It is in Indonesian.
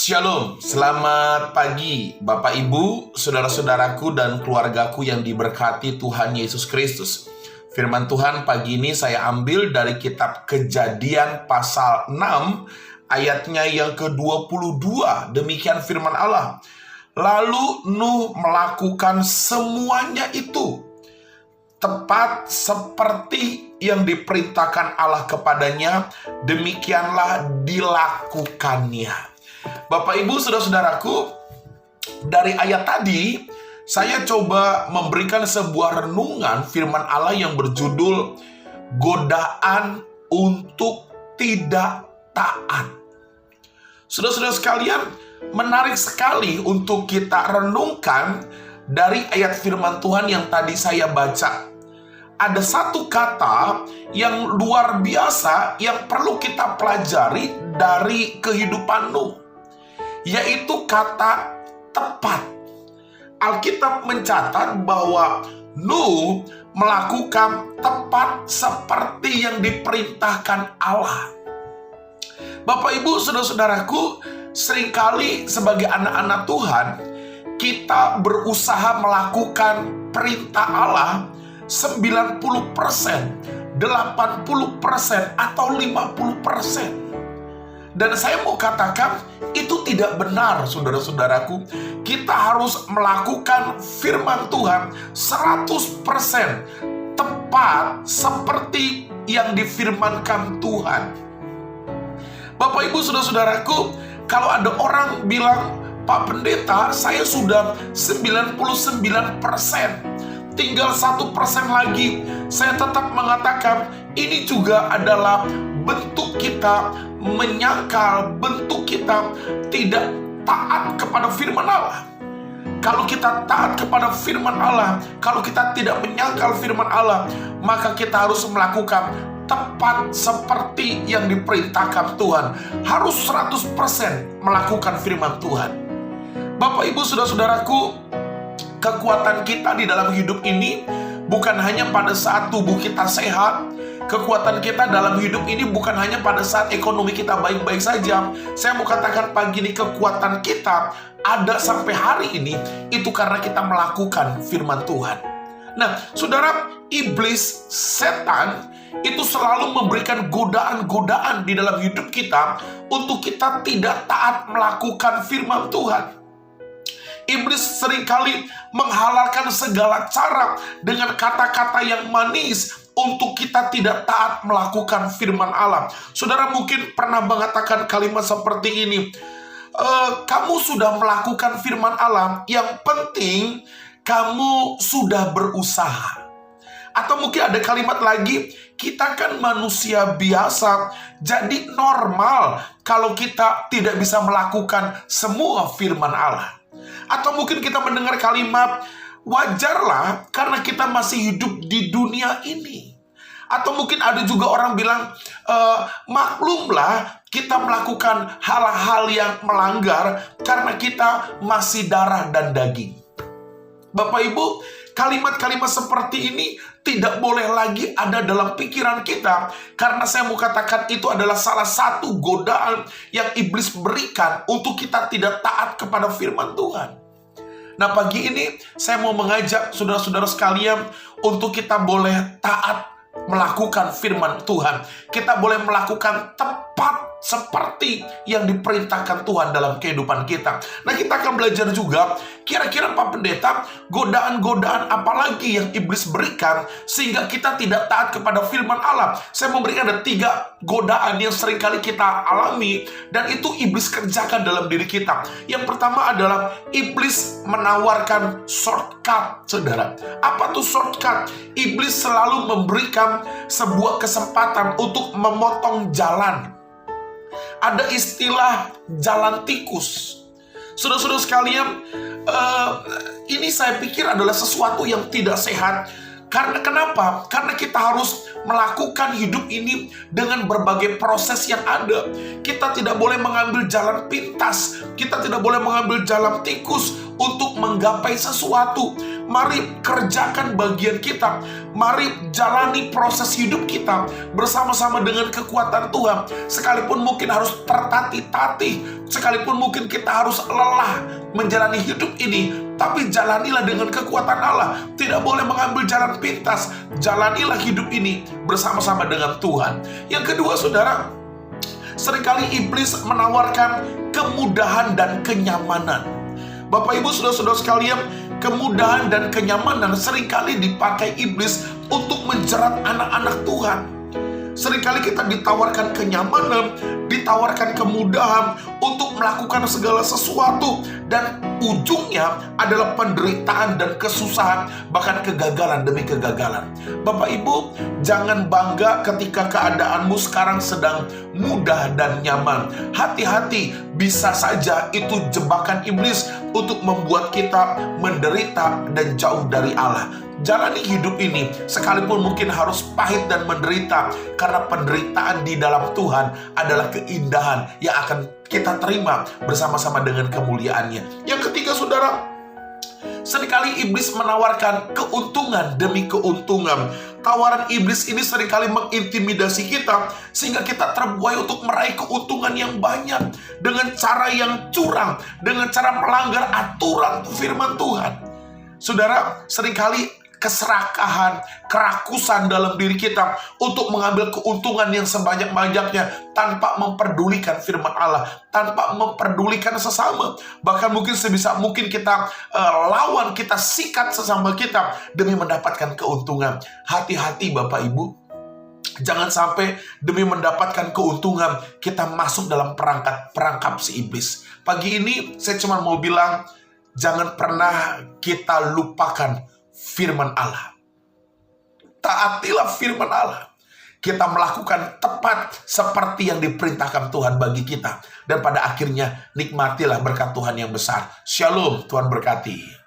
Shalom, selamat pagi Bapak Ibu, saudara-saudaraku dan keluargaku yang diberkati Tuhan Yesus Kristus. Firman Tuhan pagi ini saya ambil dari kitab Kejadian pasal 6 ayatnya yang ke-22. Demikian firman Allah. Lalu Nuh melakukan semuanya itu tepat seperti yang diperintahkan Allah kepadanya, demikianlah dilakukannya. Bapak Ibu saudara-saudaraku, dari ayat tadi saya coba memberikan sebuah renungan firman Allah yang berjudul godaan untuk tidak taat. Saudara-saudara sekalian, menarik sekali untuk kita renungkan dari ayat firman Tuhan yang tadi saya baca. Ada satu kata yang luar biasa yang perlu kita pelajari dari kehidupan Nuh, yaitu kata tepat. Alkitab mencatat bahwa Nuh melakukan tepat seperti yang diperintahkan Allah. Bapak Ibu saudara-saudaraku, seringkali sebagai anak-anak Tuhan, kita berusaha melakukan perintah Allah 90%, 80%, atau 50%. Dan saya mau katakan, itu tidak benar saudara-saudaraku. Kita harus melakukan firman Tuhan 100% tepat seperti yang difirmankan Tuhan. Bapak Ibu saudara-saudaraku, kalau ada orang bilang, Pak Pendeta, saya sudah 99%, tinggal 1% lagi, saya tetap mengatakan ini juga adalah bentuk kita menyangkal, bentuk kita tidak taat kepada firman Allah. Kalau kita taat kepada firman Allah, kalau kita tidak menyangkal firman Allah, maka kita harus melakukan tepat seperti yang diperintahkan Tuhan. Harus 100% melakukan firman Tuhan. Bapak Ibu saudara-saudaraku, kekuatan kita di dalam hidup ini bukan hanya pada saat tubuh kita sehat. Kekuatan kita dalam hidup ini bukan hanya pada saat ekonomi kita baik-baik saja. Saya mau katakan pagi ini, kekuatan kita ada sampai hari ini, itu karena kita melakukan firman Tuhan. Nah, saudara, iblis, setan, itu selalu memberikan godaan-godaan di dalam hidup kita untuk kita tidak taat melakukan firman Tuhan. Iblis seringkali menghalalkan segala cara dengan kata-kata yang manis untuk kita tidak taat melakukan firman Allah. Saudara mungkin pernah mengatakan kalimat seperti ini, kamu sudah melakukan firman Allah, yang penting kamu sudah berusaha. Atau mungkin ada kalimat lagi, kita kan manusia biasa, jadi normal kalau kita tidak bisa melakukan semua firman Allah. Atau mungkin kita mendengar kalimat, wajarlah karena kita masih hidup di dunia ini. Atau mungkin ada juga orang bilang, maklumlah kita melakukan hal-hal yang melanggar karena kita masih darah dan daging. Bapak Ibu, kalimat-kalimat seperti ini tidak boleh lagi ada dalam pikiran kita, karena saya mau katakan itu adalah salah satu godaan yang iblis berikan untuk kita tidak taat kepada firman Tuhan. Nah, pagi ini saya mau mengajak saudara-saudara sekalian untuk kita boleh taat melakukan firman Tuhan. Kita boleh melakukan tepat seperti yang diperintahkan Tuhan dalam kehidupan kita. Nah, kita akan belajar juga, kira-kira Pak Pendeta, godaan-godaan apa lagi yang iblis berikan sehingga kita tidak taat kepada firman Allah. Saya memberikan ada 3 godaan yang seringkali kita alami dan itu iblis kerjakan dalam diri kita. Yang pertama adalah iblis menawarkan shortcut, saudara. Apa tuh shortcut? Iblis selalu memberikan sebuah kesempatan untuk memotong jalan. Ada istilah jalan tikus. Saudara-saudara sekalian, ini saya pikir adalah sesuatu yang tidak sehat. Karena kenapa? Karena kita harus melakukan hidup ini dengan berbagai proses yang ada. Kita tidak boleh mengambil jalan pintas. Kita tidak boleh mengambil jalan tikus untuk menggapai sesuatu. Mari kerjakan bagian kita. Mari jalani proses hidup kita bersama-sama dengan kekuatan Tuhan. Sekalipun mungkin harus tertatih-tatih, sekalipun mungkin kita harus lelah menjalani hidup ini, tapi jalanilah dengan kekuatan Allah. Tidak boleh mengambil jalan pintas. Jalanilah hidup ini bersama-sama dengan Tuhan. Yang kedua, saudara, seringkali iblis menawarkan kemudahan dan kenyamanan. Bapak Ibu, saudara-saudara sekalian, kemudahan dan kenyamanan seringkali dipakai iblis untuk menjerat anak-anak Tuhan. Seringkali kita ditawarkan kenyamanan, ditawarkan kemudahan untuk melakukan segala sesuatu, dan ujungnya adalah penderitaan dan kesusahan, bahkan kegagalan demi kegagalan. Bapak Ibu, jangan bangga ketika keadaanmu sekarang sedang mudah dan nyaman. Hati-hati, bisa saja itu jebakan iblis untuk membuat kita menderita dan jauh dari Allah. Jalani hidup ini sekalipun mungkin harus pahit dan menderita, karena penderitaan di dalam Tuhan adalah keindahan yang akan kita terima bersama-sama dengan kemuliaannya. Yang ketiga, saudara, seringkali iblis menawarkan keuntungan demi keuntungan. Tawaran iblis ini seringkali mengintimidasi kita, sehingga kita terbuai untuk meraih keuntungan yang banyak dengan cara yang curang, dengan cara melanggar aturan firman Tuhan. Saudara, seringkali keserakahan, kerakusan dalam diri kita untuk mengambil keuntungan yang sebanyak-banyaknya tanpa memperdulikan firman Allah, tanpa memperdulikan sesama. Bahkan mungkin sebisa mungkin kita lawan, kita sikat sesama kita demi mendapatkan keuntungan. Hati-hati Bapak Ibu, jangan sampai demi mendapatkan keuntungan kita masuk dalam perangkap si iblis. Pagi ini saya cuma mau bilang, jangan pernah kita lupakan firman Allah. Taatilah firman Allah. Kita melakukan tepat seperti yang diperintahkan Tuhan bagi kita. Dan pada akhirnya nikmatilah berkat Tuhan yang besar. Shalom, Tuhan berkati.